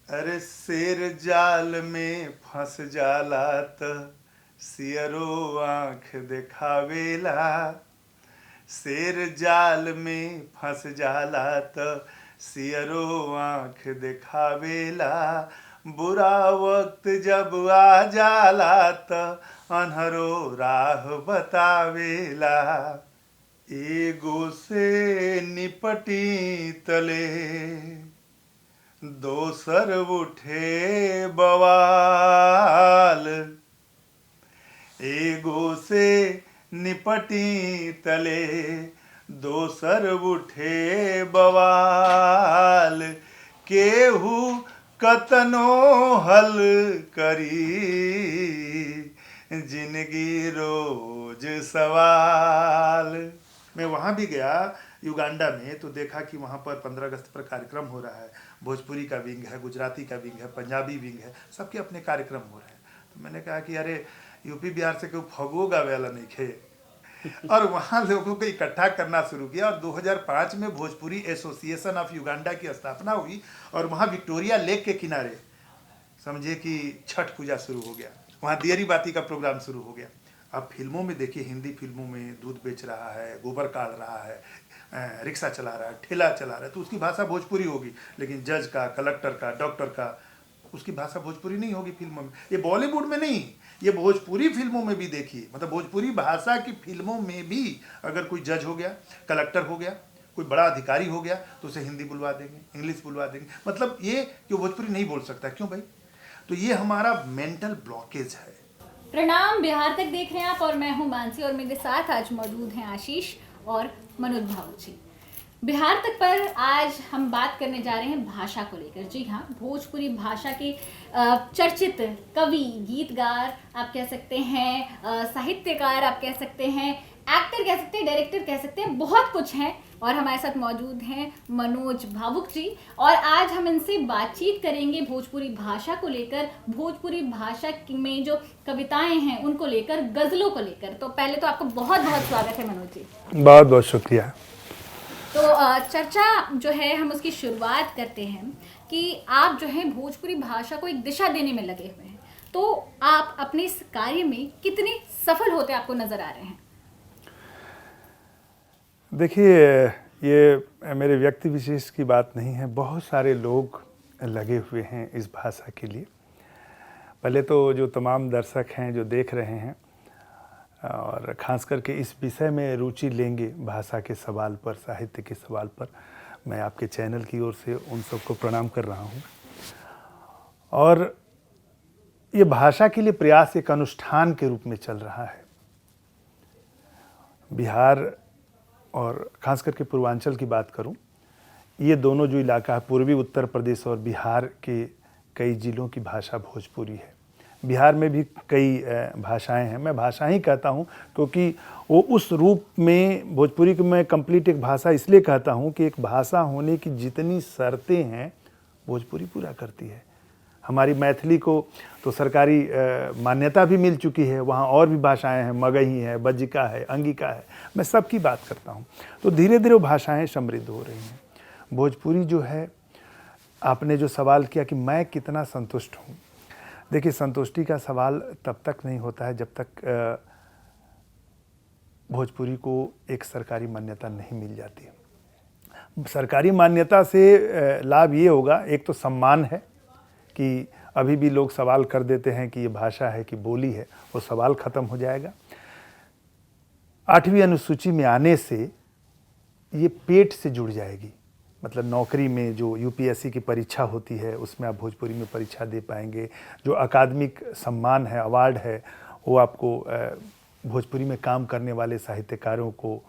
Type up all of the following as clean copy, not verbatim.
अरे शेर जाल में फंस जाला त सियरो आँख देखावेला। शेर जाल में फंस जाला त सियरो आँख देखावेला। बुरा वक्त जब आ जाला त अनहरो राह बतावेला। एगो से निपटी तले दोसर उठे बवाल। एगो से निपटी तले दोसर उठे बवाल। केहू कतनो हल करी जिंदगी रोज सवाल। मैं वहाँ भी गया युगांडा में, तो देखा कि वहाँ पर 15 अगस्त पर कार्यक्रम हो रहा है। भोजपुरी का विंग है, गुजराती का विंग है, पंजाबी विंग है, सबके अपने कार्यक्रम हो रहे हैं। तो मैंने कहा कि अरे यूपी बिहार से कोई फगो गावे वाला नहीं खे। और वहाँ लोगों को इकट्ठा करना शुरू किया और 2005 में भोजपुरी एसोसिएशन ऑफ युगांडा की स्थापना हुई। और वहाँ विक्टोरिया लेक के किनारे समझिए कि छठ पूजा शुरू हो गया। वहाँ दियरी बाती का प्रोग्राम शुरू हो गया। अब फिल्मों में देखिए, हिंदी फिल्मों में दूध बेच रहा है, गोबर काट रहा है, रिक्शा चला रहा है, ठेला चला रहा है, तो उसकी भाषा भोजपुरी होगी। लेकिन जज का, कलेक्टर का, डॉक्टर का, उसकी भाषा भोजपुरी नहीं होगी फिल्मों में। ये बॉलीवुड में नहीं, ये भोजपुरी फिल्मों में भी देखिए, मतलब भोजपुरी भाषा की फिल्मों में भी अगर कोई जज हो गया, कलेक्टर हो गया, कोई बड़ा अधिकारी हो गया, तो उसे हिंदी बुलवा देंगे, इंग्लिश बुलवा देंगे। मतलब ये कि भोजपुरी नहीं बोल सकता, क्यों भाई? तो ये हमारा मेंटल ब्लॉकेज है। प्रणाम, बिहार तक देख रहे हैं आप और मैं हूं मानसी और मेरे साथ आज मौजूद हैं आशीष और मनोज भावुक जी। बिहार तक पर आज हम बात करने जा रहे हैं भाषा को लेकर। जी हाँ, भोजपुरी भाषा के चर्चित कवि, गीतकार आप कह सकते हैं, साहित्यकार आप कह सकते हैं, एक्टर कह सकते हैं, डायरेक्टर कह सकते हैं, बहुत कुछ हैं। और हमारे साथ मौजूद हैं मनोज भावुक जी और आज हम इनसे बातचीत करेंगे भोजपुरी भाषा को लेकर, भोजपुरी भाषा में जो कविताएं हैं उनको लेकर, गज़लों को लेकर। तो पहले तो आपका बहुत बहुत स्वागत है मनोज जी। बहुत बहुत शुक्रिया। तो चर्चा जो है हम उसकी शुरुआत करते हैं कि आप जो है भोजपुरी भाषा को एक दिशा देने में लगे हुए हैं। तो आप अपने इस कार्य में कितने सफल होते आपको नजर आ रहे हैं? देखिए, ये मेरे व्यक्ति विशेष की बात नहीं है, बहुत सारे लोग लगे हुए हैं इस भाषा के लिए। पहले तो जो तमाम दर्शक हैं जो देख रहे हैं और ख़ास करके इस विषय में रुचि लेंगे, भाषा के सवाल पर, साहित्य के सवाल पर, मैं आपके चैनल की ओर से उन सबको प्रणाम कर रहा हूँ। और ये भाषा के लिए प्रयास एक अनुष्ठान के रूप में चल रहा है। बिहार और ख़ास करके पूर्वांचल की बात करूं, ये दोनों जो इलाका है, पूर्वी उत्तर प्रदेश और बिहार के कई ज़िलों की भाषा भोजपुरी है। बिहार में भी कई भाषाएं हैं। मैं भाषा ही कहता हूं क्योंकि वो उस रूप में भोजपुरी को मैं कंप्लीट एक भाषा इसलिए कहता हूं कि एक भाषा होने की जितनी शर्तें हैं भोजपुरी पूरा करती है। हमारी मैथिली को तो सरकारी मान्यता भी मिल चुकी है। वहाँ और भी भाषाएं हैं, मगही है, बज्जिका है, अंगिका है, मैं सबकी बात करता हूँ। तो धीरे धीरे वो भाषाएं समृद्ध हो रही हैं। भोजपुरी जो है, आपने जो सवाल किया कि मैं कितना संतुष्ट हूँ, देखिए संतुष्टि का सवाल तब तक नहीं होता है जब तक भोजपुरी को एक सरकारी मान्यता नहीं मिल जाती है। सरकारी मान्यता से लाभ ये होगा, एक तो सम्मान है कि अभी भी लोग सवाल कर देते हैं कि ये भाषा है कि बोली है, वो सवाल ख़त्म हो जाएगा। 8वीं अनुसूची में आने से ये पेट से जुड़ जाएगी, मतलब नौकरी में जो यूपीएससी की परीक्षा होती है उसमें आप भोजपुरी में परीक्षा दे पाएंगे। जो अकादमिक सम्मान है, अवार्ड है, वो आपको भोजपुरी में काम करने वाले साहित्यकारों को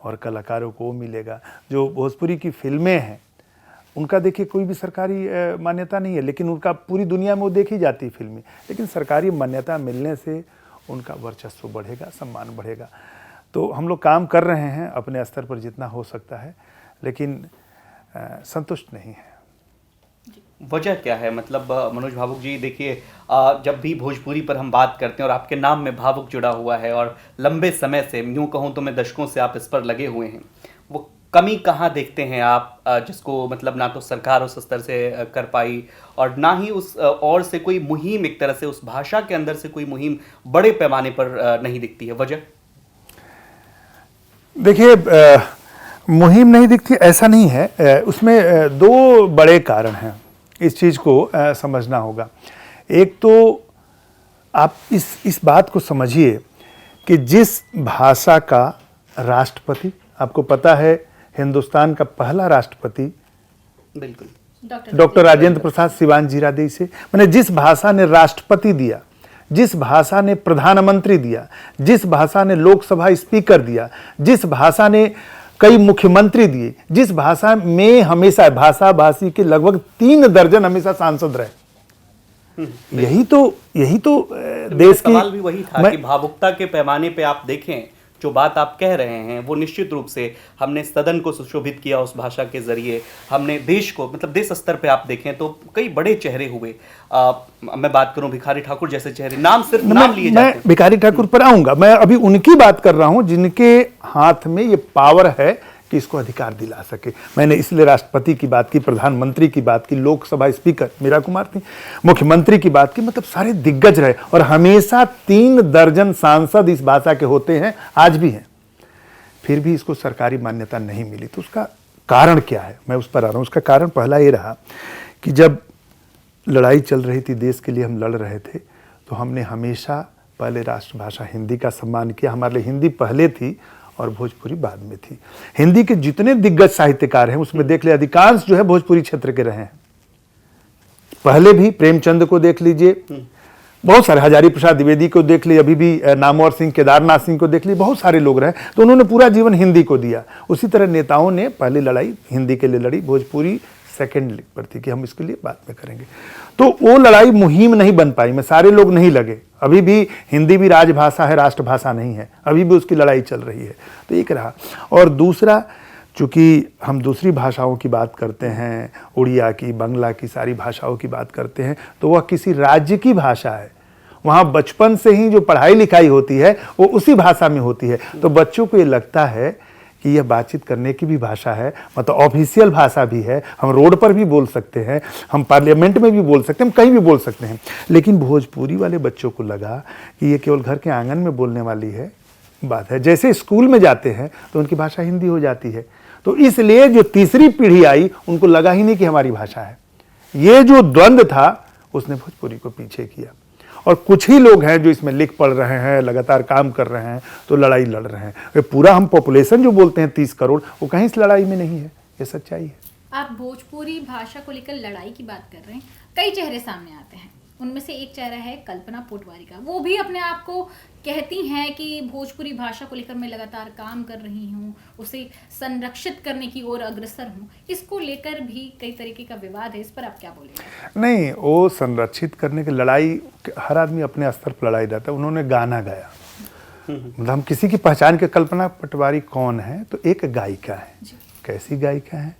और कलाकारों को मिलेगा। जो भोजपुरी की फिल्में हैं उनका देखिए कोई भी सरकारी मान्यता नहीं है, लेकिन उनका पूरी दुनिया में वो देखी जाती है फिल्में। लेकिन सरकारी मान्यता मिलने से उनका वर्चस्व बढ़ेगा, सम्मान बढ़ेगा। तो हम लोग काम कर रहे हैं अपने स्तर पर जितना हो सकता है, लेकिन संतुष्ट नहीं है। वजह क्या है? मतलब मनोज भावुक जी, देखिए जब भी भोजपुरी पर हम बात करते हैं और आपके नाम में भावुक जुड़ा हुआ है और लंबे समय से, यूँ कहूँ तो मैं दशकों से आप इस पर लगे हुए हैं, वो कमी कहाँ देखते हैं आप, जिसको मतलब ना तो सरकार उस स्तर से कर पाई और ना ही उस और से कोई मुहिम, एक तरह से उस भाषा के अंदर से कोई मुहिम बड़े पैमाने पर नहीं दिखती है? वजह? देखिए, मुहिम नहीं दिखती ऐसा नहीं है। उसमें दो बड़े कारण हैं, इस चीज़ को समझना होगा। एक तो आप इस बात को समझिए कि जिस भाषा का राष्ट्रपति, आपको पता है हिंदुस्तान का पहला राष्ट्रपति बिल्कुल डॉक्टर राजेंद्र प्रसाद सिवान जीरादेई से, मैंने जिस भाषा ने राष्ट्रपति दिया, जिस भाषा ने प्रधानमंत्री दिया, जिस भाषा ने लोकसभा स्पीकर दिया, जिस भाषा ने कई मुख्यमंत्री दिए, जिस भाषा में हमेशा भाषा भाषी के लगभग 3 दर्जन हमेशा सांसद रहे, यही तो देश की सवाल भी वही था कि भावुकता के पैमाने पे आप देखें, जो बात आप कह रहे हैं वो निश्चित रूप से हमने सदन को सुशोभित किया उस भाषा के जरिए, हमने देश को, मतलब देश स्तर पे आप देखें तो कई बड़े चेहरे हुए। मैं बात करूं भिखारी ठाकुर जैसे चेहरे, नाम सिर्फ नाम लिए जाते हैं। मैं भिखारी ठाकुर पर आऊंगा, मैं अभी उनकी बात कर रहा हूं जिनके हाथ में ये पावर है कि इसको अधिकार दिला सके। मैंने इसलिए राष्ट्रपति की बात की, प्रधानमंत्री की बात की, लोकसभा स्पीकर मीरा कुमार थी, मुख्यमंत्री की बात की, मतलब सारे दिग्गज रहे और हमेशा 3 दर्जन सांसद इस भाषा के होते हैं, आज भी हैं। फिर भी इसको सरकारी मान्यता नहीं मिली, तो उसका कारण क्या है, मैं उस पर आ रहा हूं। उसका कारण पहला ये रहा कि जब लड़ाई चल रही थी, देश के लिए हम लड़ रहे थे, तो हमने हमेशा पहले राष्ट्रभाषा हिंदी का सम्मान किया। हमारे लिए हिंदी पहले थी और भोजपुरी बाद में थी। हिंदी के जितने दिग्गज साहित्यकार हैं उसमें देख ले अधिकांश जो है भोजपुरी क्षेत्र के रहे हैं। पहले भी प्रेमचंद को देख लीजिए, बहुत सारे, हजारी प्रसाद द्विवेदी को देख लीजिए, अभी भी नामवर सिंह, केदारनाथ सिंह को देख लीजिए, बहुत सारे लोग रहे, तो उन्होंने पूरा जीवन हिंदी को दिया। उसी तरह नेताओं ने पहले लड़ाई हिंदी के लिए लड़ी, भोजपुरी सेकंड पर थी कि हम इसके लिए बात में करेंगे। तो वो लड़ाई मुहिम नहीं बन पाई, में सारे लोग नहीं लगे। अभी भी हिंदी भी राजभाषा है, राष्ट्रभाषा नहीं है, अभी भी उसकी लड़ाई चल रही है। तो एक रहा। और दूसरा, चूंकि हम दूसरी भाषाओं की बात करते हैं, उड़िया की, बांग्ला की, सारी भाषाओं की बात करते हैं, तो वह किसी राज्य की भाषा है। वहाँ बचपन से ही जो पढ़ाई लिखाई होती है वो उसी भाषा में होती है। तो बच्चों को ये लगता है कि यह बातचीत करने की भी भाषा है, मतलब ऑफिशियल भाषा भी है, हम रोड पर भी बोल सकते हैं, हम पार्लियामेंट में भी बोल सकते हैं, हम कहीं भी बोल सकते हैं। लेकिन भोजपुरी वाले बच्चों को लगा कि ये केवल घर के आंगन में बोलने वाली है बात है। जैसे स्कूल में जाते हैं तो उनकी भाषा हिंदी हो जाती है। तो इसलिए जो तीसरी पीढ़ी आई उनको लगा ही नहीं कि हमारी भाषा है। ये जो द्वंद्व था उसने भोजपुरी को पीछे किया। और कुछ ही लोग हैं जो इसमें लिख पढ़ रहे हैं, लगातार काम कर रहे हैं, तो लड़ाई लड़ रहे हैं। पूरा हम पॉपुलेशन जो बोलते हैं 30 करोड़, वो कहीं इस लड़ाई में नहीं है, ये सच्चाई है। आप भोजपुरी भाषा को लेकर लड़ाई की बात कर रहे हैं, कई चेहरे सामने आते हैं। उनमें से एक चेहरा है कल्पना पोटवारी का। वो भी अपने आप को कहती हैं कि भोजपुरी भाषा को लेकर मैं लगातार काम कर रही हूँ, उसे संरक्षित करने की ओर अग्रसर हूँ। इसको लेकर भी कई तरीके का विवाद है, इस पर आप क्या बोलेंगे? नहीं, वो संरक्षित करने की लड़ाई, हर आदमी अपने स्तर पर लड़ाई रहता है। उन्होंने गाना गाया, मतलब हम किसी की पहचान के, कल्पना पटवारी कौन है, तो एक गायिका है। कैसी गायिका है,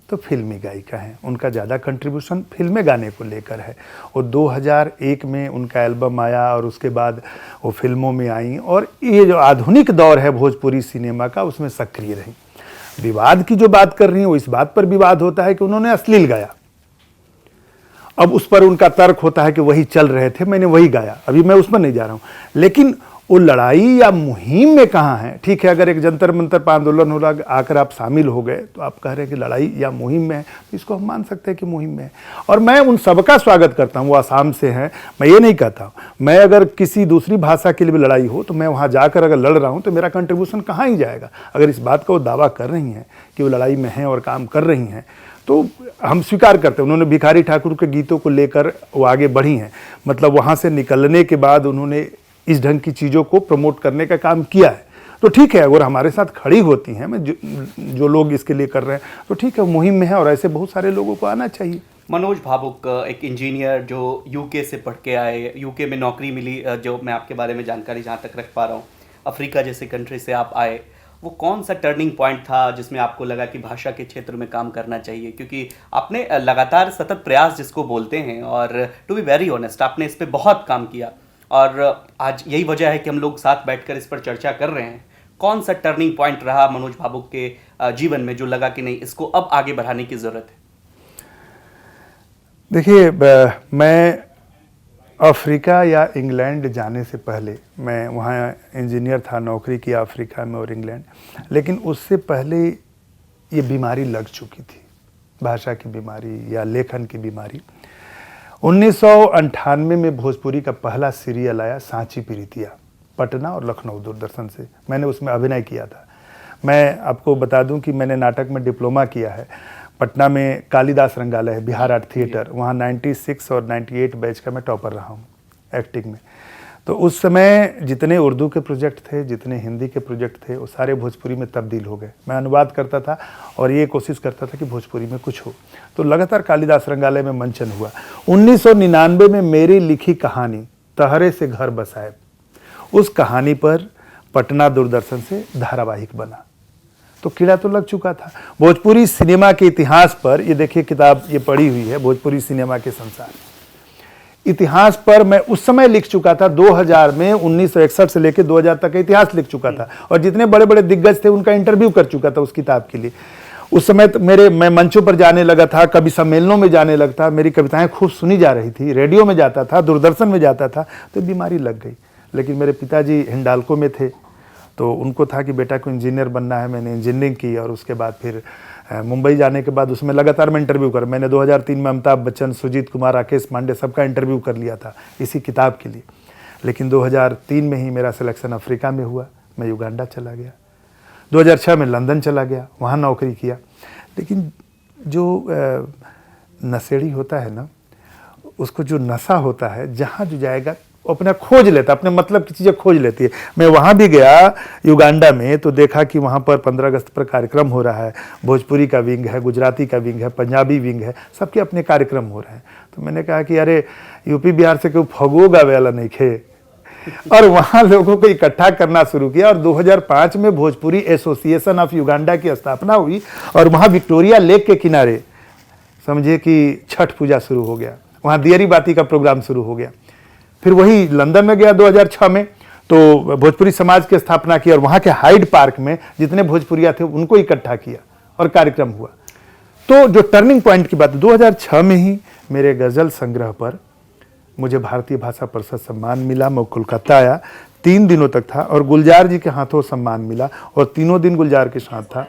तो फिल्मी गायिका है। उनका ज़्यादा कंट्रीब्यूशन फिल्में गाने को लेकर है। वो 2001 में उनका एल्बम आया और उसके बाद वो फिल्मों में आई, और ये जो आधुनिक दौर है भोजपुरी सिनेमा का उसमें सक्रिय रही। विवाद की जो बात कर रही है वो इस बात पर विवाद होता है कि उन्होंने अश्लील गाया। अब उस पर उनका तर्क होता है कि वही चल रहे थे, मैंने वही गाया। अभी मैं उसमें नहीं जा रहा हूँ, लेकिन वो लड़ाई या मुहिम में कहाँ है? ठीक है, अगर एक जंतर मंतर पर आंदोलन हो रहा, आकर आप शामिल हो गए, तो आप कह रहे हैं कि लड़ाई या मुहिम में है, तो इसको हम मान सकते हैं कि मुहिम में है। और मैं उन सबका स्वागत करता हूँ। वो आसाम से हैं, मैं ये नहीं कहता हूँ। मैं अगर किसी दूसरी भाषा के लिए भी लड़ाई हो तो मैं वहाँ जाकर अगर लड़ रहा हूँ तो मेरा कंट्रीब्यूशन कहाँ ही जाएगा। अगर इस बात का वो दावा कर रही हैं कि वो लड़ाई में हैं और काम कर रही हैं, तो हम स्वीकार करते हैं। उन्होंने भिखारी ठाकुर के गीतों को लेकर वो आगे बढ़ी हैं, मतलब वहाँ से निकलने के बाद उन्होंने इस ढंग की चीज़ों को प्रमोट करने का काम किया है। तो ठीक है, अगर हमारे साथ खड़ी होती हैं, मैं जो लोग इसके लिए कर रहे हैं, तो ठीक है, मुहिम में है और ऐसे बहुत सारे लोगों को आना चाहिए। मनोज भावुक, एक इंजीनियर जो यूके से पढ़ के आए, यूके में नौकरी मिली, जो मैं आपके बारे में जानकारी जहाँ तक रख पा रहा हूँ, अफ्रीका जैसे कंट्री से आप आए, वो कौन सा टर्निंग पॉइंट था जिसमें आपको लगा कि भाषा के क्षेत्र में काम करना चाहिए? क्योंकि आपने लगातार सतत प्रयास जिसको बोलते हैं, और टू बी वेरी ऑनेस्ट आपने इस पर बहुत काम किया, और आज यही वजह है कि हम लोग साथ बैठकर इस पर चर्चा कर रहे हैं। कौन सा टर्निंग पॉइंट रहा मनोज भावुक के जीवन में जो लगा कि नहीं, इसको अब आगे बढ़ाने की जरूरत है? देखिए, मैं अफ्रीका या इंग्लैंड जाने से पहले, मैं वहाँ इंजीनियर था, नौकरी किया अफ्रीका में और इंग्लैंड, लेकिन उससे पहले ये बीमारी लग चुकी थी, भाषा की बीमारी या लेखन की बीमारी। 1998 में भोजपुरी का पहला सीरियल आया, सांची प्रीतिया, पटना और लखनऊ दूरदर्शन से। मैंने उसमें अभिनय किया था। मैं आपको बता दूं कि मैंने नाटक में डिप्लोमा किया है। पटना में कालिदास रंगालय है, बिहार आर्ट थिएटर, वहाँ 96 और 98 बैच का मैं टॉपर रहा हूँ एक्टिंग में। तो उस समय जितने उर्दू के प्रोजेक्ट थे, जितने हिंदी के प्रोजेक्ट थे, वो सारे भोजपुरी में तब्दील हो गए। मैं अनुवाद करता था और ये कोशिश करता था कि भोजपुरी में कुछ हो। तो लगातार कालिदास रंगालय में मंचन हुआ। 1999 में मेरी लिखी कहानी तहरे से घर बसाए, उस कहानी पर पटना दूरदर्शन से धारावाहिक बना। तो कीड़ा तो लग चुका था। भोजपुरी सिनेमा के इतिहास पर, ये देखिए किताब ये पढ़ी हुई है, भोजपुरी सिनेमा के संसार इतिहास पर मैं उस समय लिख चुका था। 2000 में 1961 से लेकर 2000 तक का इतिहास लिख चुका था और जितने बड़े बड़े दिग्गज थे उनका इंटरव्यू कर चुका था उस किताब के लिए। उस समय तो मैं मंचों पर जाने लगा था, कभी सम्मेलनों में जाने लगता, मेरी कविताएं खूब सुनी जा रही थी, रेडियो में जाता था, दूरदर्शन में जाता था। तो बीमारी लग गई। लेकिन मेरे पिताजी हिंडाल्को में थे, तो उनको था कि बेटा को इंजीनियर बनना है। मैंने इंजीनियरिंग की और उसके बाद फिर मुंबई जाने के बाद उसमें लगातार मैं इंटरव्यू कर, मैंने 2003 में अमिताभ बच्चन, सुजीत कुमार, राकेश पांडे सबका इंटरव्यू कर लिया था इसी किताब के लिए। लेकिन 2003 में ही मेरा सिलेक्शन अफ्रीका में हुआ, मैं युगांडा चला गया। 2006 में लंदन चला गया, वहाँ नौकरी किया। लेकिन जो नशेड़ी होता है ना, उसको जो नशा होता है, जहाँ जो जाएगा अपना खोज लेता, अपने मतलब की चीज़ें खोज लेती है। मैं वहाँ भी गया युगांडा में, तो देखा कि वहाँ पर 15 अगस्त पर कार्यक्रम हो रहा है। भोजपुरी का विंग है, गुजराती का विंग है, पंजाबी विंग है, सबके अपने कार्यक्रम हो रहे हैं। तो मैंने कहा कि अरे यूपी बिहार से कोई फगो गावे वाला नहीं खे, और वहाँ लोगों को इकट्ठा करना शुरू किया। और 2005 में भोजपुरी एसोसिएशन ऑफ युगांडा की स्थापना हुई और वहाँ विक्टोरिया लेक के किनारे समझिए कि छठ पूजा शुरू हो गया, वहाँ दियरी बाती का प्रोग्राम शुरू हो गया। फिर वही लंदन में गया 2006 में, तो भोजपुरी समाज की स्थापना की और वहाँ के हाइड पार्क में जितने भोजपुरिया थे उनको इकट्ठा किया और कार्यक्रम हुआ। तो जो टर्निंग पॉइंट की बात, 2006 में ही मेरे गज़ल संग्रह पर मुझे भारतीय भाषा परिषद सम्मान मिला। मैं कोलकाता आया, 3 दिनों तक था और गुलजार जी के हाथों सम्मान मिला और तीनों दिन गुलजार के साथ था।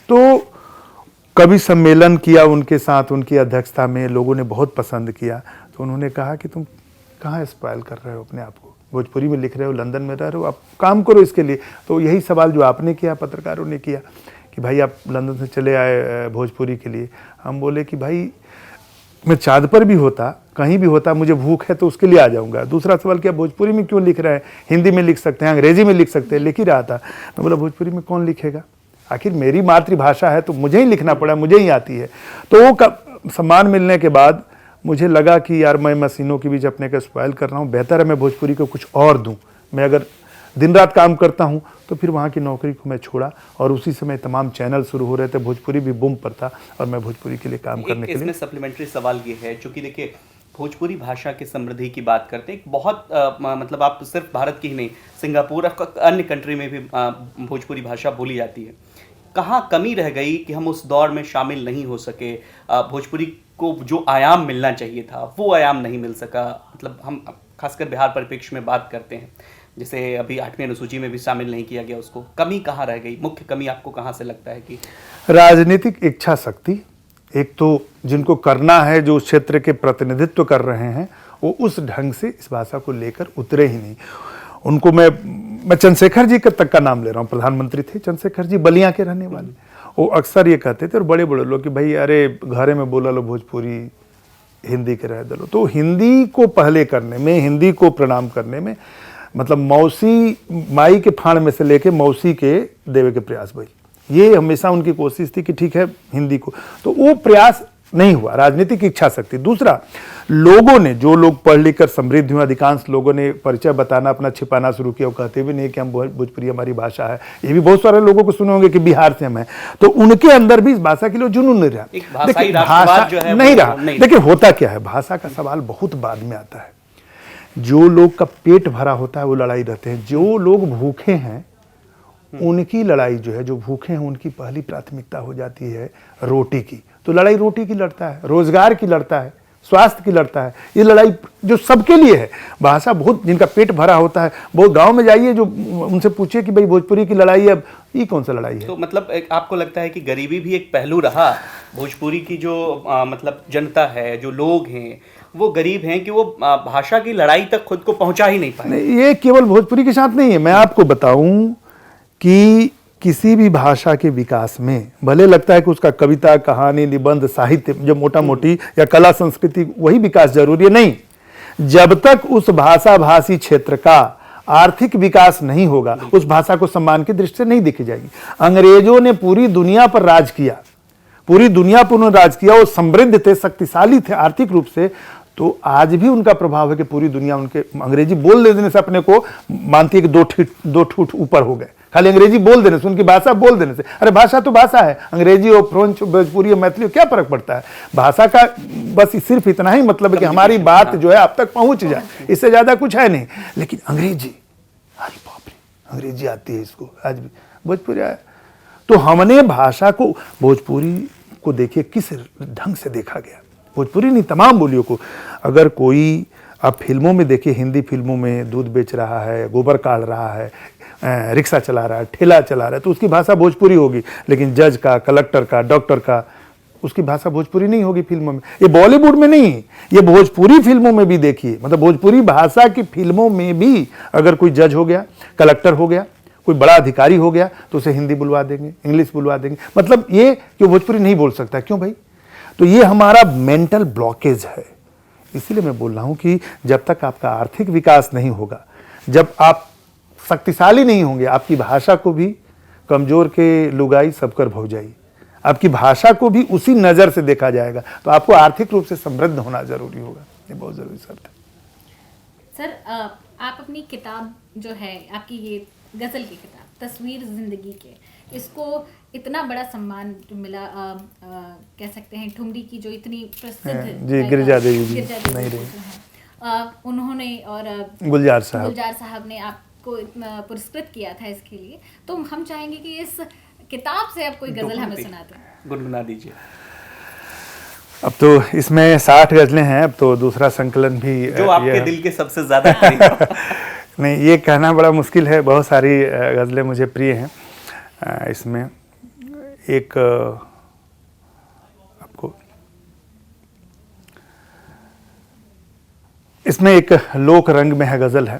तो कवि सम्मेलन किया उनके साथ, उनकी अध्यक्षता में, लोगों ने बहुत पसंद किया। तो उन्होंने कहा कि तुम कहाँ स्पॉइल कर रहे हो अपने आप को, भोजपुरी में लिख रहे हो, लंदन में रह रहे हो, आप काम करो इसके लिए। तो यही सवाल जो आपने किया, पत्रकारों ने किया कि भाई आप लंदन से चले आए भोजपुरी के लिए। हम बोले कि भाई मैं चाँद पर भी होता, कहीं भी होता, मुझे भूख है तो उसके लिए आ जाऊँगा। दूसरा सवाल क्या, भोजपुरी में क्यों लिख रहे हैं, हिंदी में लिख सकते हैं, अंग्रेजी में लिख सकते हैं, लिख ही रहा था। मैं बोला भोजपुरी में कौन लिखेगा, आखिर मेरी मातृभाषा है तो मुझे ही लिखना पड़ा, मुझे ही आती है। तो वो सम्मान मिलने के बाद मुझे लगा कि यार मैं मशीनों के बीच अपने को स्पॉइल कर रहा हूँ, बेहतर है मैं भोजपुरी को कुछ और दूँ। मैं अगर दिन रात काम करता हूँ तो फिर वहाँ की नौकरी को मैं छोड़ा और उसी समय तमाम चैनल शुरू हो रहे थे, भोजपुरी भी बूम पर था और मैं भोजपुरी के लिए काम करने के लिए। इसमें सप्लीमेंट्री सवाल ये है, चूंकि देखिए भोजपुरी भाषा की समृद्धि की बात करते हैं, बहुत मतलब आप सिर्फ भारत की ही नहीं, सिंगापुर अन्य कंट्री में भी भोजपुरी भाषा बोली जाती है। कहाँ कमी रह गई कि हम उस दौर में शामिल नहीं हो सके, भोजपुरी को जो आयाम मिलना चाहिए था वो आयाम नहीं मिल सका? मतलब हम खासकर बिहार परिप्रेक्ष्य में बात करते हैं, जैसे अभी 8वीं अनुसूची में भी शामिल नहीं किया गया, उसको कमी कहाँ रह गई? मुख्य कमी आपको कहाँ से लगता है कि? राजनीतिक इच्छा शक्ति। एक तो जिनको करना है, जो क्षेत्र के प्रतिनिधित्व कर रहे हैं, वो उस ढंग से इस भाषा को लेकर उतरे ही नहीं। उनको मैं चंद्रशेखर जी तक का नाम ले रहा हूँ, प्रधानमंत्री थे चंद्रशेखर जी, बलिया के रहने वाले। वो अक्सर ये कहते थे और बड़े बड़े लोग कि भाई अरे घरे में बोला लो भोजपुरी, हिंदी के रह दलो। तो हिंदी को पहले करने में, हिंदी को प्रणाम करने में, मतलब मौसी माई के फाड़ में से लेके मौसी के देवे के प्रयास भाई, ये हमेशा उनकी कोशिश थी कि ठीक है हिंदी को। तो वो प्रयास नहीं हुआ, राजनीतिक इच्छा शक्ति। दूसरा, लोगों ने, जो लोग पढ़ लिख कर समृद्ध हुए, अधिकांश लोगों ने परिचय बताना अपना छिपाना शुरू किया। वो कहते भी नहीं कि हम भोजपुरी हमारी भाषा है। ये भी बहुत सारे लोगों को सुने होंगे कि बिहार से हम हैं, तो उनके अंदर भी इस भाषा के लिए जुनून नहीं रहा। देखिए भाषा नहीं रहा। देखिए होता क्या है, भाषा का सवाल बहुत बाद में आता है। जो लोग का पेट भरा होता है वो लड़ाई रहते हैं, जो लोग भूखे हैं उनकी लड़ाई जो है, जो भूखे हैं उनकी पहली प्राथमिकता हो जाती है रोटी की। तो लड़ाई रोटी की लड़ता है, रोजगार की लड़ता है, स्वास्थ्य की लड़ता है। ये लड़ाई जो सबके लिए है। भाषा बहुत, जिनका पेट भरा होता है, बहुत गांव में जाइए, जो उनसे पूछिए कि भाई भोजपुरी की लड़ाई है, अब ये कौन सा लड़ाई है। तो मतलब आपको लगता है कि गरीबी भी एक पहलू रहा भोजपुरी की, जो मतलब जनता है, जो लोग हैं वो गरीब हैं कि वो भाषा की लड़ाई तक खुद को पहुंचा ही नहीं पाए। नहीं, ये केवल भोजपुरी के साथ नहीं है। मैं आपको बताऊं कि किसी भी भाषा के विकास में भले लगता है कि उसका कविता, कहानी, निबंध, साहित्य, जो मोटा मोटी या कला संस्कृति, वही विकास जरूरी है, नहीं। जब तक उस भाषा भाषी क्षेत्र का आर्थिक विकास नहीं होगा, उस भाषा को सम्मान की दृष्टि से नहीं देखी जाएगी। अंग्रेजों ने पूरी दुनिया पर राज किया, पूरी दुनिया पर उन्होंने राज किया। वो समृद्ध थे, शक्तिशाली थे आर्थिक रूप से। तो आज भी उनका प्रभाव है कि पूरी दुनिया उनके अंग्रेजी बोल देने से अपने को मानती है कि दो ठूठ ऊपर हो गए, खाली अंग्रेजी बोल देने से, उनकी भाषा बोल देने से। अरे भाषा तो भाषा है, अंग्रेजी हो, फ्रेंच, भोजपुरी, मैथिली, क्या फर्क पड़ता है। भाषा का बस सिर्फ इतना ही मतलब है कि हमारी बात जो है आप तक पहुंच जाए, इससे ज्यादा कुछ है नहीं। लेकिन अंग्रेजी, अरे बाप रे, अंग्रेजी आती है इसको, आज भी भोजपुरी आया। तो हमने भाषा को, भोजपुरी को देखिए किस ढंग से देखा गया। भोजपुरी नहीं, तमाम बोलियों को। अगर कोई आप फिल्मों में देखिए, हिंदी फिल्मों में दूध बेच रहा है, गोबर काढ़ रहा है, रिक्शा चला रहा है, ठेला चला रहा है, तो उसकी भाषा भोजपुरी होगी। लेकिन जज का, कलेक्टर का, डॉक्टर का, उसकी भाषा भोजपुरी नहीं होगी फिल्मों में। ये बॉलीवुड में नहीं, ये भोजपुरी फिल्मों में भी देखिए। मतलब भोजपुरी भाषा की फिल्मों में भी अगर कोई जज हो गया, कलेक्टर हो गया, कोई बड़ा अधिकारी हो गया, तो उसे हिंदी बुलवा देंगे, इंग्लिश बुलवा देंगे। मतलब ये कि भोजपुरी नहीं बोल सकता, क्यों भाई? तो ये हमारा मेंटल ब्लॉकेज है। इसीलिए मैं बोल रहा हूं कि जब तक आपका आर्थिक विकास नहीं होगा, जब आप शक्तिशाली नहीं होंगे, आपकी भाषा को भी कमजोर के लुगाई सबकर भौजाई, आपकी भाषा को भी उसी नज़र से देखा जाएगा। तो आपको आर्थिक रूप से समृद्ध होना जरूरी होगा, ये बहुत जरूरी शर्त है। सर, आप अपनी किताब जो है, आपकी ये गज़ल की किताब तस्वीर ज़िंदगी के, इसको इतना बड़ा सम्मान जो मिला, कह सकते हैं ठुमरी की जो इतनी प्रसिद्ध जी, गिरिजा देवी जी नहीं रही, उन्होंने और गुलजार साहब ने आपको पुरस्कृत किया था इसके लिए। तो हम चाहेंगे कि इस किताब से आप कोई गज़ल हमें सुना दें, गुनगुना दीजिए। अब तो इसमें 60 गज़लें हैं, अब तो दूसरा संकलन भी जो आपके दिल के सबसे ज्यादा करीब हो। नहीं, ये कहना बड़ा मुश्किल है। बहुत सारी गज़लें मुझे प्रिय हैं। इसमें एक आपको, इसमें एक लोक रंग में है गज़ल है,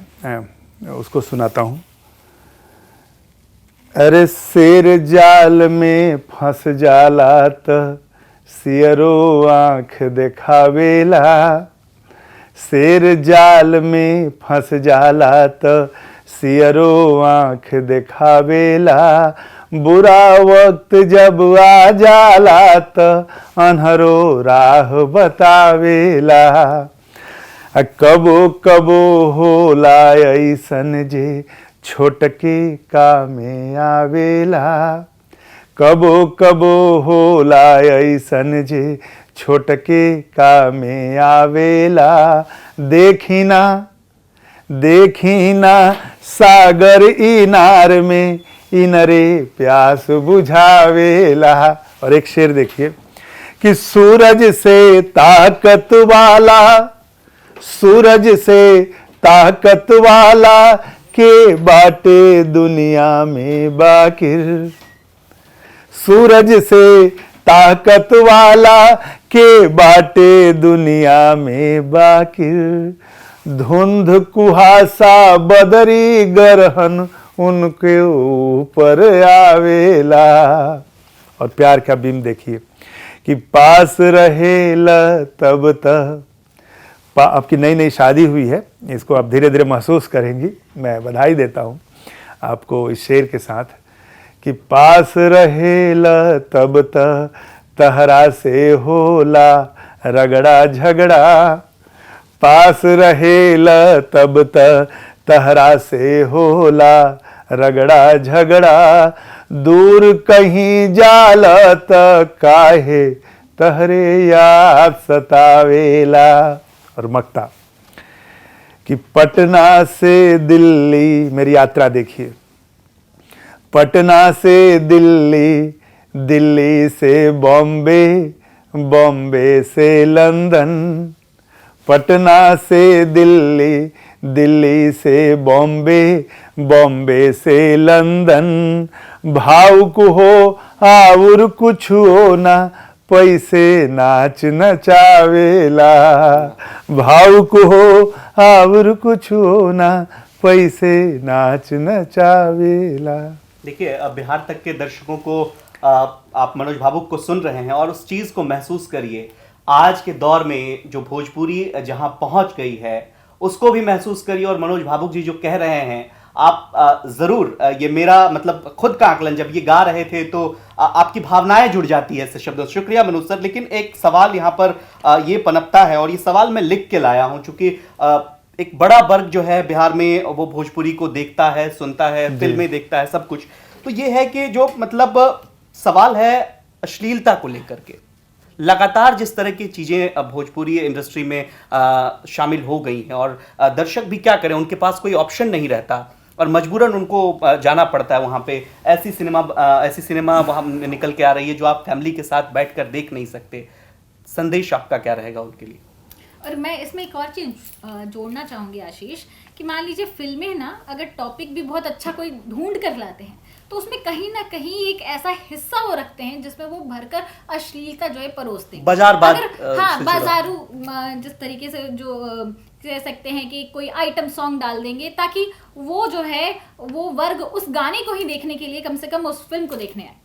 उसको सुनाता हूँ। अरे शेर जाल में फंस जाला त सियरो आँख देखावेला, शेर जाल में फंस जाला त सियरो आँख देखावेला, बुरा वक्त जब आ जाला त अन्हरो राह बतावेला, कबो कबो होला ऐसन जे छोटके कामे आवेला, कबो कबो होला ऐसन जे छोटके कामे आवेला, देखी ना सागर इनार में इनरे प्यास बुझावेला। और एक शेर देखिए कि सूरज से ताकत वाला के बाटे दुनिया में बाकिर, सूरज से ताकत वाला के बाटे दुनिया में बाकिर, धुंध कुहासा बदरी गरहन उनके ऊपर आवेला। और प्यार का बिंब देखिए कि पास रहेला तब तक, आपकी नई नई शादी हुई है, इसको आप धीरे धीरे महसूस करेंगी। मैं बधाई देता हूँ आपको इस शेर के साथ कि पास रहेला तब तक तहरा से होला रगड़ा झगड़ा, पास रहेला तब तक तहरा से होला रगड़ा झगड़ा, दूर कहीं जाला त काहे तहरे याद सतावेला। और मक्ता कि पटना से दिल्ली मेरी यात्रा देखिए, पटना से दिल्ली, दिल्ली से बॉम्बे, बॉम्बे से लंदन, पटना से दिल्ली, दिल्ली से बॉम्बे, बॉम्बे से लंदन, भावुक हो और कुछ हो ना, पैसे नाच नचावेला, भावुक हो और कुछ हो ना, पैसे नाच नचावेला। देखिए, अब बिहार तक के दर्शकों को आप मनोज भावुक को सुन रहे हैं और उस चीज़ को महसूस करिए। आज के दौर में जो भोजपुरी जहां पहुंच गई है उसको भी महसूस करिए, और मनोज भावुक जी जो कह रहे हैं आप ज़रूर, ये मेरा मतलब खुद का आकलन, जब ये गा रहे थे तो आपकी भावनाएं जुड़ जाती है ऐसे शब्दों। शुक्रिया मनोज सर। लेकिन एक सवाल यहाँ पर ये पनपता है, और ये सवाल मैं लिख के लाया हूँ, चूंकि एक बड़ा वर्ग जो है बिहार में वो भोजपुरी को देखता है, सुनता है, फिल्में देखता है, सब कुछ। तो ये है कि जो मतलब सवाल है अश्लीलता को लेकर के, लगातार जिस तरह की चीज़ें अब भोजपुरी इंडस्ट्री में शामिल हो गई हैं, और दर्शक भी क्या करें, उनके पास कोई ऑप्शन नहीं रहता और मजबूरन उनको जाना पड़ता है वहाँ पे। ऐसी सिनेमा वहाँ निकल के आ रही है जो आप फैमिली के साथ बैठकर देख नहीं सकते। संदेश आपका क्या रहेगा उनके लिए? और मैं इसमें एक और चीज़ जोड़ना चाहूँगी आशीष, कि मान लीजिए फिल्में ना अगर टॉपिक भी बहुत अच्छा कोई ढूंढ कर लाते हैं तो उसमें कहीं ना कहीं एक ऐसा हिस्सा वो रखते हैं जिसमें वो भरकर अश्लीलता जो है परोसते हैं। बाजारबाद, हाँ, बाजारू जिस तरीके से जो कह सकते हैं कि कोई आइटम सॉन्ग डाल देंगे ताकि वो जो है वो वर्ग उस गाने को ही देखने के लिए कम से कम उस फिल्म को देखने आए।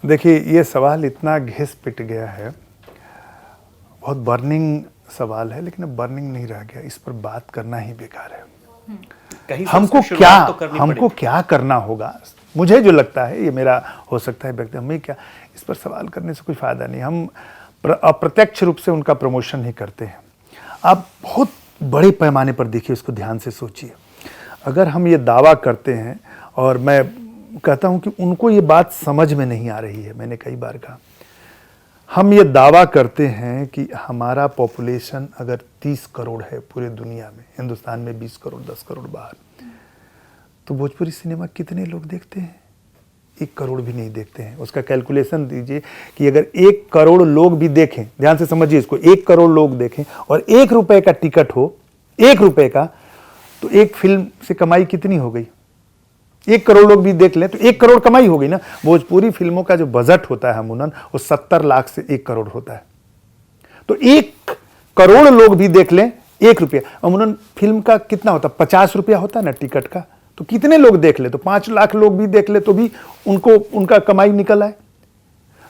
देखिए, ये सवाल इतना घिस पिट गया है, बहुत बर्निंग सवाल है, लेकिन अब बर्निंग नहीं रह गया, इस पर बात करना ही बेकार है। हमको क्या करना होगा, मुझे जो लगता है, ये मेरा हो सकता है व्यक्ति, हमें क्या इस पर सवाल करने से कोई फायदा नहीं, हम अप्रत्यक्ष रूप से उनका प्रमोशन ही करते हैं। आप बहुत बड़े पैमाने पर देखिए, इसको ध्यान से सोचिए। अगर हम ये दावा करते हैं, और मैं कहता हूं कि उनको ये बात समझ में नहीं आ रही है, मैंने कई बार कहा, हम ये दावा करते हैं कि हमारा पॉपुलेशन अगर 30 करोड़ है पूरे दुनिया में, हिंदुस्तान में 20 करोड़ 10 करोड़ बाहर, तो भोजपुरी सिनेमा कितने लोग देखते हैं? 1 करोड़ भी नहीं देखते हैं। उसका कैलकुलेशन दीजिए कि अगर 1 करोड़ लोग भी देखें, ध्यान से समझिए इसको, 1 करोड़ लोग देखें और 1 रुपए का टिकट हो, 1 रुपए का, तो एक फिल्म से कमाई कितनी हो गई? 1 करोड़ लोग भी देख लें तो 1 करोड़ कमाई हो गई ना। भोजपुरी फिल्मों का जो बजट होता है अमूमन वो 70 लाख से 1 करोड़ होता है। तो 1 करोड़ लोग भी देख लें, 1 रुपया, अमूमन फिल्म का कितना होता है? 50 रुपया होता है ना टिकट का। तो कितने लोग देख ले? तो 5 लाख लोग भी देख ले तो भी उनको उनका कमाई निकल आए।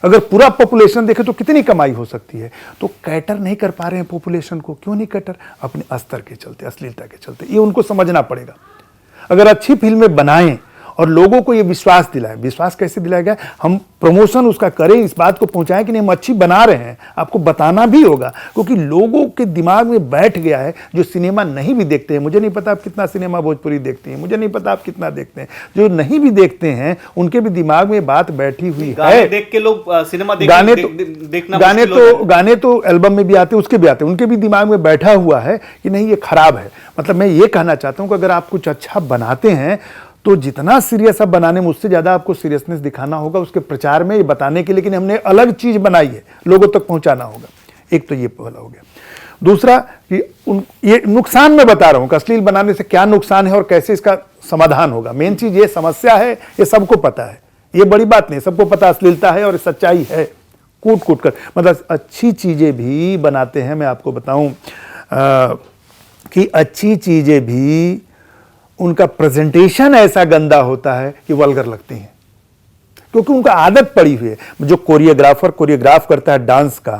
अगर पूरा पॉपुलेशन देखे तो कितनी कमाई हो सकती है? तो कैटर नहीं कर पा रहे हैं पॉपुलेशन को। क्यों नहीं कैटर? अपने स्तर के चलते, अश्लीलता के चलते। ये उनको समझना पड़ेगा। अगर अच्छी फिल्में बनाएं और लोगों को ये विश्वास दिलाएं, विश्वास कैसे दिलाएगा? हम प्रमोशन उसका करें, इस बात को पहुंचाएं कि नहीं हम अच्छी बना रहे हैं। आपको बताना भी होगा, क्योंकि लोगों के दिमाग में बैठ गया है, जो सिनेमा नहीं भी देखते हैं। मुझे नहीं पता आप कितना सिनेमा भोजपुरी देखते हैं, मुझे नहीं पता आप कितना देखते हैं। जो नहीं भी देखते हैं उनके भी दिमाग में बात बैठी हुई है। देख के लोग सिनेमा गाने तो एल्बम में भी आते हैं, उसके भी आते हैं, उनके भी दिमाग में बैठा हुआ है कि नहीं ये खराब है। मतलब मैं ये कहना चाहता हूं कि अगर आप कुछ अच्छा बनाते हैं तो जितना सीरियस आप बनाने में, उससे ज्यादा आपको सीरियसनेस दिखाना होगा उसके प्रचार में, ये बताने के लिए कि हमने अलग चीज बनाई है, लोगों तक पहुंचाना होगा। एक तो ये पहला हो गया। दूसरा कि ये नुकसान मैं बता रहा हूं कि अश्लील बनाने से क्या नुकसान है और कैसे इसका समाधान होगा। मेन चीज ये समस्या है, ये सबको पता है, ये बड़ी बात नहीं, सबको पता अश्लीलता है और सच्चाई है। कूट कूट कर मतलब अच्छी चीजें भी बनाते हैं। मैं आपको बताऊं कि अच्छी चीजें भी उनका प्रेजेंटेशन ऐसा गंदा होता है कि वल्गर लगती हैं, क्योंकि उनका आदत पड़ी हुई है। जो कोरियोग्राफ करता है डांस का,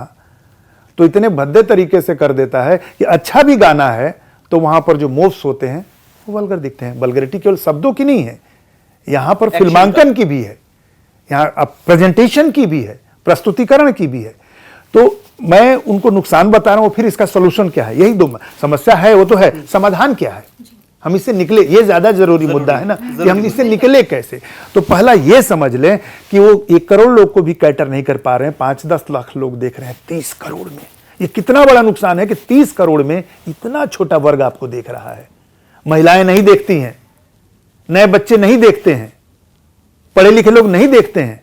तो इतने भद्दे तरीके से कर देता है कि अच्छा भी गाना है तो वहां पर जो मूव्स होते हैं वो वल्गर दिखते हैं। वल्गरिटी केवल शब्दों की नहीं है, यहां पर फिल्मांकन की भी है, यहां प्रेजेंटेशन की भी है, प्रस्तुतिकरण की भी है। तो मैं उनको नुकसान बता रहा हूं, फिर इसका सोल्यूशन क्या है? यही दो समस्या है, वो तो है, समाधान क्या है? हम इससे निकले, ये ज्यादा जरूरी मुद्दा है ना कि हम इससे निकले कैसे। तो पहला ये समझ लें कि वो 1 करोड़ लोग को भी कैटर नहीं कर पा रहे हैं, 5-10 लाख लोग देख रहे हैं 30 करोड़ में। ये कितना बड़ा नुकसान है कि 30 करोड़ में इतना छोटा वर्ग आपको देख रहा है। महिलाएं नहीं देखती हैं, नए बच्चे नहीं देखते हैं, पढ़े लिखे लोग नहीं देखते हैं,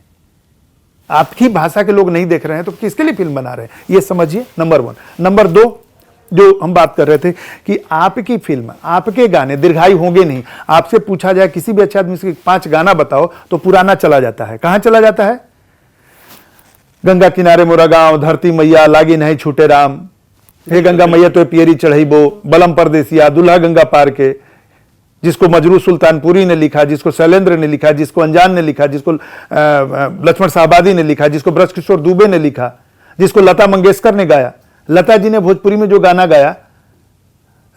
आपकी भाषा के लोग नहीं देख रहे हैं, तो किसके लिए फिल्म बना रहे हैं, ये समझिए, नंबर 1। नंबर 2, जो हम बात कर रहे थे कि आपकी फिल्म, आपके गाने दीर्घायु होंगे नहीं। आपसे पूछा जाए किसी भी अच्छे आदमी से 5 गाना बताओ तो पुराना चला जाता है। कहां चला जाता है? गंगा किनारे मोरा गांव, धरती मैया लागी नहीं छूटे राम, हे गंगा मैया तो पियरी चढ़ाइबो, बलम परदेसिया, दुल्हा गंगा पार के, जिसको मजरू सुल्तानपुरी ने लिखा, जिसको शैलेंद्र ने लिखा, जिसको अनजान ने लिखा, जिसको लक्ष्मण साहबादी ने लिखा, जिसको ब्रजकिशोर दुबे ने लिखा, जिसको लता मंगेशकर ने गाया। लता जी ने भोजपुरी में जो गाना गाया,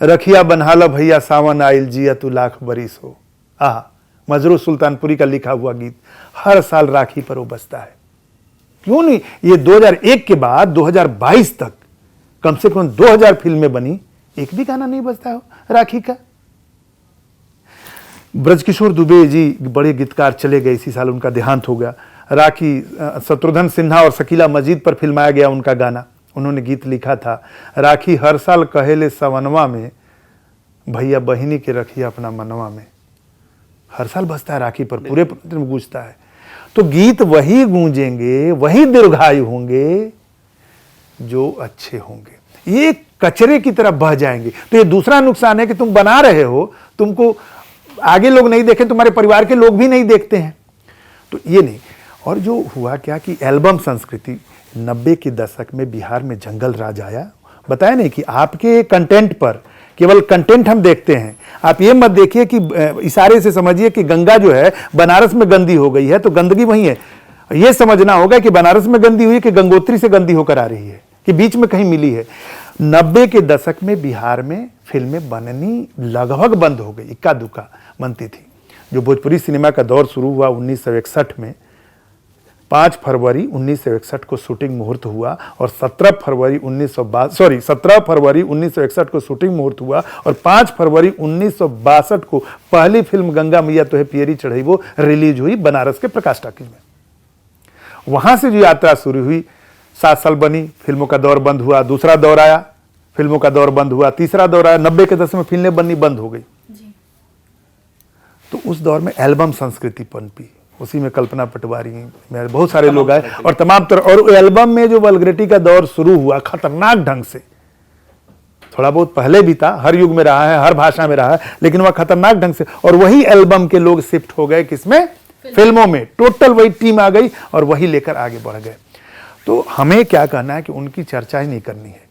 रखिया बनहाला भैया सावन आइल जिया तू लाख बरिस हो, आह, मजरू सुल्तानपुरी का लिखा हुआ गीत हर साल राखी पर वो बजता है। क्यों नहीं? ये 2001 के बाद 2022 तक कम से कम 2000 फिल्में बनी, एक भी गाना नहीं बजता हो राखी का। ब्रजकिशोर दुबे जी बड़े गीतकार चले गए, इसी साल उनका देहांत हो गया। राखी शत्रुघ्न सिन्हा और शकीला मजीद पर फिल्माया गया उनका गाना, उन्होंने गीत लिखा था। राखी हर साल कहेले सवनवा में, भैया बहिनी के रखिए अपना मनवा में, हर साल बजता है राखी पर, पूरे में गूंजता है। तो गीत वही गूंजेंगे, वही दीर्घायु होंगे जो अच्छे होंगे, ये कचरे की तरफ बह जाएंगे। तो ये दूसरा नुकसान है कि तुम बना रहे हो, तुमको आगे लोग नहीं देखें, तुम्हारे परिवार के लोग भी नहीं देखते हैं, तो ये नहीं। और जो हुआ क्या कि एल्बम संस्कृति 90 के दशक में बिहार में जंगल राज आया। बताया नहीं कि आपके कंटेंट पर केवल कंटेंट हम देखते हैं, आप ये मत देखिए कि इशारे से समझिए कि गंगा जो है बनारस में गंदी हो गई है तो गंदगी वही है। ये समझना होगा कि बनारस में गंदी हुई कि गंगोत्री से गंदी होकर आ रही है, कि बीच में कहीं मिली है। 90 के दशक में बिहार में फिल्में बननी लगभग बंद हो गई, इक्का दुक्का बनती थी। जो भोजपुरी सिनेमा का दौर शुरू हुआ 1961 में, 5 फरवरी 1961 को शूटिंग मुहूर्त हुआ और 17 फरवरी 1961 को शूटिंग मुहूर्त हुआ और 5 फरवरी 1962 को पहली फिल्म गंगा मैया तो है पियरी चढ़ाइबो रिलीज हुई बनारस के प्रकाश टॉकीज में। वहां से जो यात्रा शुरू हुई, 7 साल बनी, फिल्मों का दौर बंद हुआ, दूसरा दौर आया, फिल्मों का दौर बंद हुआ, तीसरा दौर आया, 90 के दशक में फिल्में बननी बंद हो गई। तो उस दौर में एल्बम संस्कृति पनपी, उसी में कल्पना पटवारी में बहुत सारे लोग आए और तमाम तरह। और एल्बम में जो वल्गरिटी का दौर शुरू हुआ खतरनाक ढंग से, थोड़ा बहुत पहले भी था, हर युग में रहा है, हर भाषा में रहा है, लेकिन वह खतरनाक ढंग से। और वही एल्बम के लोग शिफ्ट हो गए किसमें? फिल्मों में। टोटल वही टीम आ गई और वही लेकर आगे बढ़ गए। तो हमें क्या कहना है कि उनकी चर्चा ही नहीं करनी है,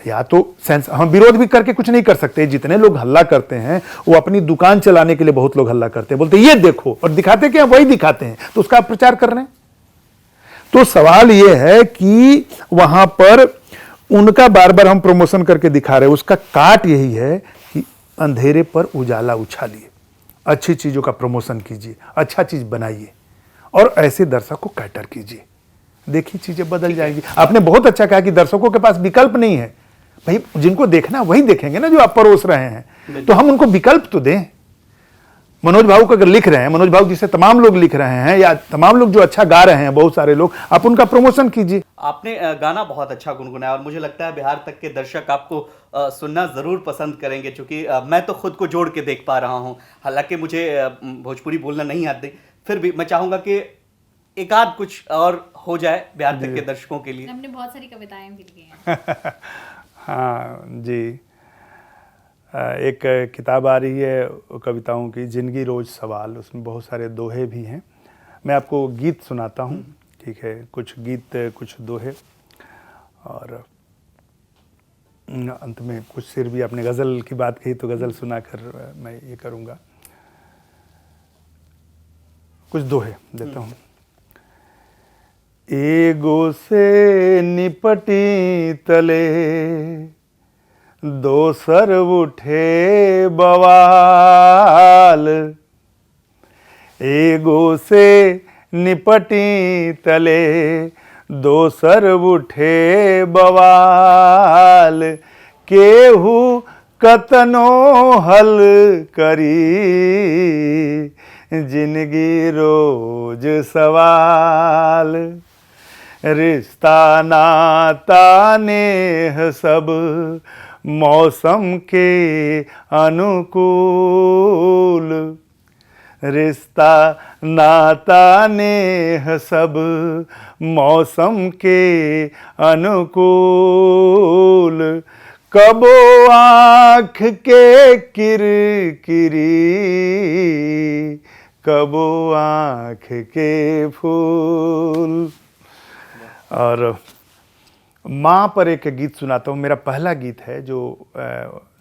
या तो सेंस, हम विरोध भी करके कुछ नहीं कर सकते। जितने लोग हल्ला करते हैं वो अपनी दुकान चलाने के लिए बहुत लोग हल्ला करते हैं, बोलते ये देखो, और दिखाते क्या? वही दिखाते हैं, तो उसका प्रचार कर रहे हैं। तो सवाल ये है कि वहां पर उनका बार बार हम प्रमोशन करके दिखा रहे हैं, उसका काट यही है कि अंधेरे पर उजाला उछालिए, अच्छी चीजों का प्रमोशन कीजिए, अच्छा चीज बनाइए और ऐसे दर्शक को कैटर कीजिए, देखिए चीजें बदल जाएंगी। आपने बहुत अच्छा कहा कि दर्शकों के पास विकल्प नहीं है। भाई जिनको देखना वही देखेंगे ना जो आप परोस रहे हैं, तो हम उनको विकल्प तो दें। मनोज भाऊ को अगर लिख रहे हैं, मनोज भाऊ जिसे तमाम लोग लिख रहे हैं या तमाम लोग जो अच्छा गा रहे हैं, बहुत सारे लोग, आप उनका प्रमोशन कीजिए। आपने गाना बहुत अच्छा गुनगुनाया और मुझे लगता है बिहार तक के दर्शक आपको सुनना ज़रूर पसंद करेंगे, क्योंकि मैं तो खुद को जोड़ के देख पा रहा हूँ। हालांकि मुझे भोजपुरी बोलना नहीं आती, फिर भी मैं चाहूँगा कि एक आध कुछ और हो जाए बिहार तक के दर्शकों के लिए। हमने बहुत सारी कविताएं भी लिखी हैं। हाँ जी, एक किताब आ रही है कविताओं की, जिंदगी रोज सवाल, उसमें बहुत सारे दोहे भी हैं। मैं आपको गीत सुनाता हूँ, ठीक है? कुछ गीत, कुछ दोहे, और अंत में कुछ शेर भी। आपने गज़ल की बात कही तो गज़ल सुनाकर मैं ये करूँगा। कुछ दोहे देता हूँ। एगो से निपटी तले दोसर उठे बवाल, एगो से निपटी तले दोसर उठे बवाल, केहू कतनो हल करी जिंदगी रोज सवाल, रिश्ता नाता नेह सब मौसम के अनुकूल, रिश्ता नाता नेह सब मौसम के अनुकूल, कबो आँख के किरकिरी, कबो आँख के फूल। और माँ पर एक गीत सुनाता हूँ, मेरा पहला गीत है जो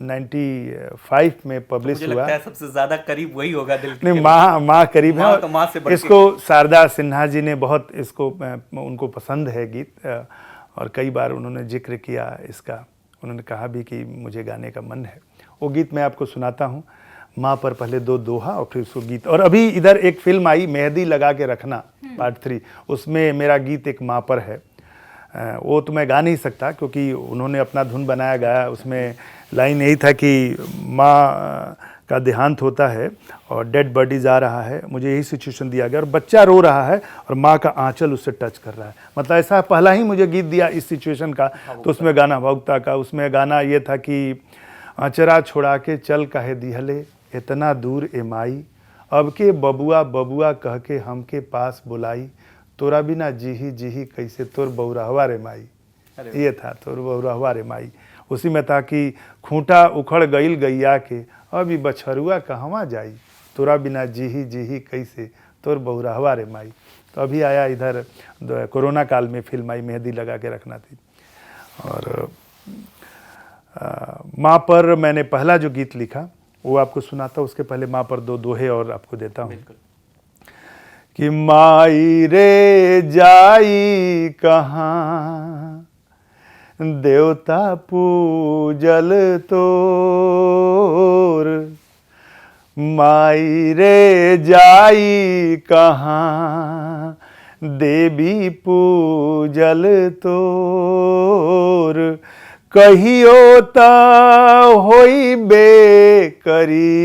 95 में पब्लिश मुझे हुआ। लगता है सबसे ज्यादा करीब वही होगा दिल के। नहीं, माँ करीब है। माँ तो माँ से बढ़ के। इसको शारदा सिन्हा जी ने बहुत इसको उनको पसंद है गीत, और कई बार उन्होंने जिक्र किया इसका, उन्होंने कहा भी कि मुझे गाने का मन है। वो गीत मैं आपको सुनाता हूँ, माँ पर पहले 2 दोहा और फिर उसको गीत। और अभी इधर एक फिल्म आई मेहंदी लगा के रखना पार्ट 3, उसमें मेरा गीत एक माँ पर है। वो तो मैं गा नहीं सकता क्योंकि उन्होंने अपना धुन बनाया गाया। उसमें लाइन यही था कि माँ का देहांत होता है और डेड बॉडी जा रहा है, मुझे यही सिचुएशन दिया गया और बच्चा रो रहा है और माँ का आंचल उससे टच कर रहा है। मतलब ऐसा पहला ही मुझे गीत दिया इस सिचुएशन का। तो उसमें गाना भावुकता का, उसमें गाना ये था कि आचरा छोड़ा के चल काहे दिहले इतना दूर ए माई, अब के बबुआ बबुआ कह के हमके पास बुलाई, तोरा बिना जीही कैसे तोर बौरहवा रे माई। ये था तोर बौरहवा रे माई। उसी में था कि खूंटा उखड़ गईल गैया के, अभी बछरुआ कहवा जाई, तोरा बिना जीही कैसे तोर बौरहवा रे माई। तो अभी आया इधर कोरोना काल में फिल्म आई मेहंदी लगा के रखना थी। और माँ पर मैंने पहला जो गीत लिखा वो आपको सुनाता हूँ, उसके पहले माँ पर 2 दोहे और आपको देता हूँ कि माई रे जाई कहाँ, देवता पूजल तोर, माई रे जाई कहाँ, देवी पूजल तोर, कहियो ता होइबे करी,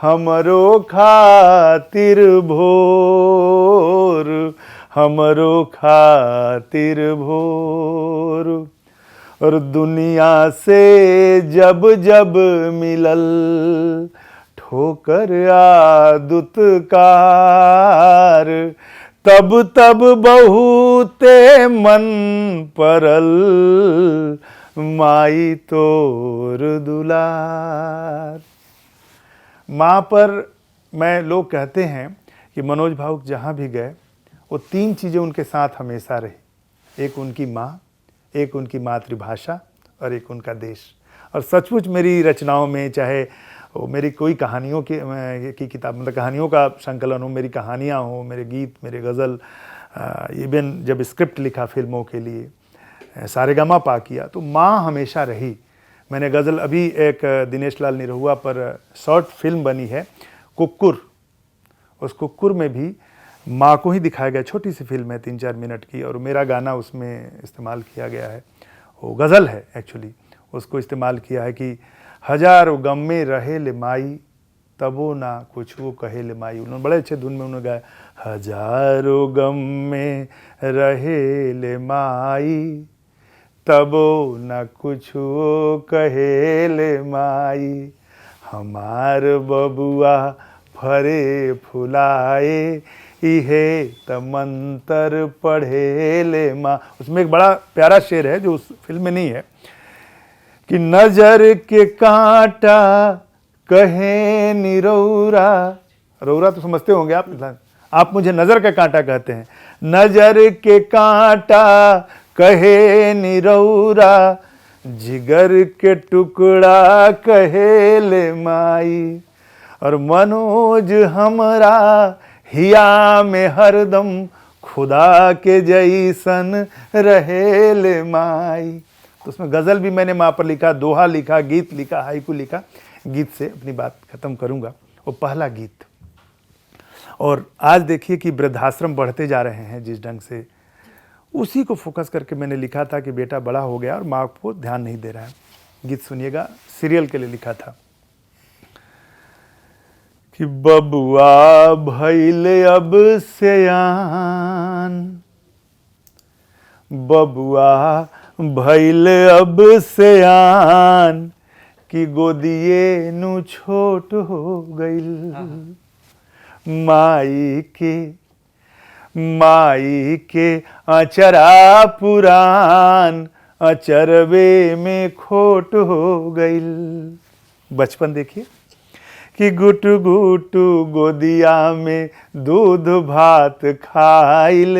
हमरो खातिर भोर, हमरो खातिर भोर। और दुनिया से जब जब मिलल ठोकर आदुतकार, तब तब बहुते मन परल, माई तोर दुलार। माँ पर मैं लोग कहते हैं कि मनोज भावुक जहाँ भी गए वो 3 चीज़ें उनके साथ हमेशा रही, एक उनकी माँ, एक उनकी मातृभाषा और एक उनका देश। और सचमुच मेरी रचनाओं में, चाहे वो मेरी कोई कहानियों की किताब, मतलब कहानियों का संकलन हो, मेरी कहानियाँ हो, मेरे गीत, मेरे गज़ल, इवन जब स्क्रिप्ट लिखा फिल्मों के लिए, सारेगामा पा किया, तो माँ हमेशा रही। मैंने गज़ल अभी एक दिनेश लाल निरहुआ पर शॉर्ट फिल्म बनी है कुक्कुर, उस कुक्कुर में भी माँ को ही दिखाया गया, छोटी सी फिल्म है 3-4 मिनट की, और मेरा गाना उसमें इस्तेमाल किया गया है। वो गज़ल है एक्चुअली, उसको इस्तेमाल किया है कि हजारों गम में रहे ले माई, तबो ना कुछ वो कहे ले माई। उन्होंने बड़े अच्छे धुन में उन्होंने गाया, हजारों गम में रहे ले माई, तबो न कुछ कहे ले माई, हमार बबुआ फरे फुलाए, इहे त मंतर पढ़े ले माँ। उसमें एक बड़ा प्यारा शेर है जो उस फिल्म में नहीं है कि नजर के कांटा कहे निरौरा, रौरा तो समझते होंगे आप मुझे नजर का कांटा कहते हैं, नजर के कांटा कहे निरौरा, जिगर के टुकड़ा कहे ले माई, और मनोज हमरा हिया में हरदम खुदा के जैसन रहे ले माई। तो उसमें गज़ल भी मैंने माँ पर लिखा, दोहा लिखा, गीत लिखा, हाइकू लिखा। गीत से अपनी बात ख़त्म करूँगा, वो पहला गीत। और आज देखिए कि वृद्धाश्रम बढ़ते जा रहे हैं जिस ढंग से, उसी को फोकस करके मैंने लिखा था कि बेटा बड़ा हो गया और माँ को ध्यान नहीं दे रहा है। गीत सुनिएगा, सीरियल के लिए लिखा था कि बबुआ भइले अब सयान, बबुआ भइले अब सयान, कि गोदिए नु छोट हो गइल। माई के अचरा पुरान अचरवे में खोट हो गइल। बचपन देखिए कि गुटु गुटु गोदिया में दूध भात खाइल,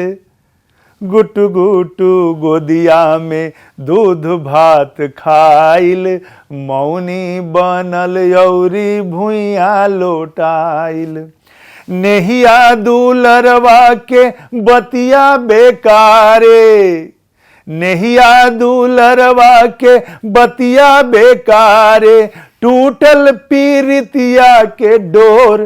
गुटु गुटु गोदिया में दूध भात खाइल, मौनी बनल यौरी भुइया लोटाइल। नेहिया दूलरवा के बतिया बेकारे, नेहिया दूलरवा के बतिया बेकारे, टूटल पीरितिया के डोर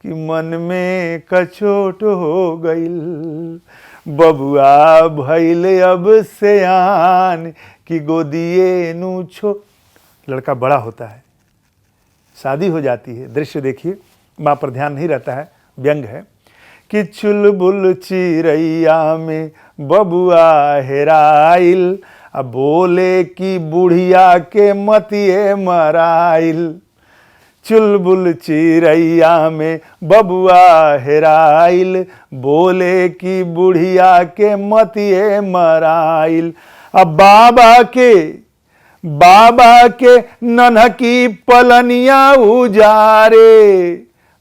कि मन में कचोट हो गइल। बबुआ भइल अब सयान कि गोदिए नु छो। लड़का बड़ा होता है, शादी हो जाती है, दृश्य देखिए, माँ पर ध्यान नहीं रहता है, व्यंग है कि चुलबुल चिरैया में बबुआ हेराइल, अब बोले कि बुढ़िया के मतिए मराइल। चुलबुल चिरैया में बबुआ हेराइल, बोले कि बुढ़िया के मतिए मराइल। अब बाबा के नन्हकी पलनिया उजारे,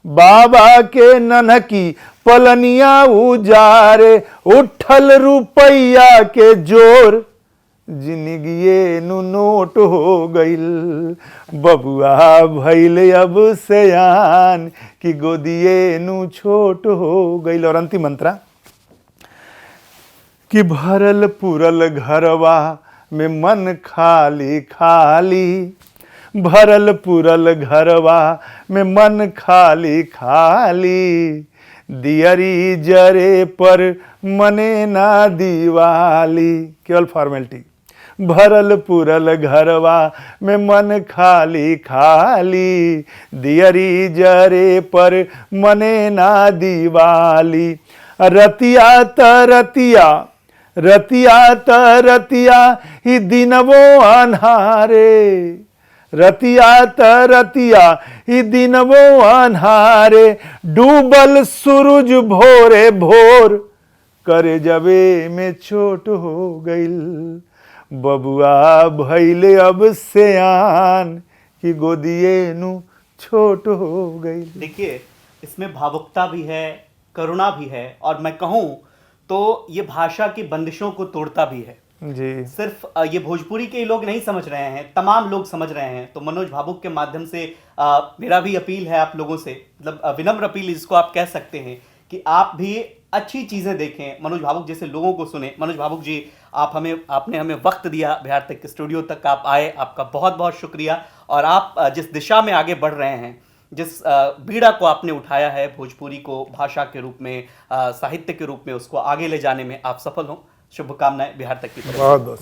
बाबा के नन्हकी पलनिया उजारे, उठल रुपैया के जोर जिंदगिए नु नोट हो गइल। बबुआ भइल अब सयान कि गोदिए नु छोट हो गइल। और अंतिम मंत्रा कि भरल पुरल घरवा में मन खाली खाली, भरल पुरल घरवा में मन खाली खाली, दियरी जरे पर मने ना दिवाली। केवल फॉर्मेलिटी। भरल पुरल घरवा में मन खाली खाली, दियरी जरे पर मने ना दिवाली। रतिया त रतिया, रतिया त रतिया ही दिनवो अन्हारे, रतिया त रतिया ही दिनवो अन्हारे, डूबल सूरज भोरे भोर करे जबे में छोट हो गइल। बबुआ भइले अब सयान कि गोदिए नु छोट हो गइल। देखिए, इसमें भावुकता भी है, करुणा भी है, और मैं कहूँ तो ये भाषा की बंदिशों को तोड़ता भी है जी। सिर्फ ये भोजपुरी के लोग नहीं समझ रहे हैं, तमाम लोग समझ रहे हैं। तो मनोज भावुक के माध्यम से मेरा भी अपील है आप लोगों से, मतलब विनम्र अपील इसको आप कह सकते हैं, कि आप भी अच्छी चीज़ें देखें, मनोज भावुक जैसे लोगों को सुने। मनोज भावुक जी, आपने हमें वक्त दिया, बिहार तक के स्टूडियो तक आप आए, आपका बहुत बहुत शुक्रिया। और आप जिस दिशा में आगे बढ़ रहे हैं, जिस बीड़ा को आपने उठाया है भोजपुरी को भाषा के रूप में, साहित्य के रूप में उसको आगे ले जाने में आप सफल हों। शुभकामनाएं बिहार तक की तरफ। बहुत बहुत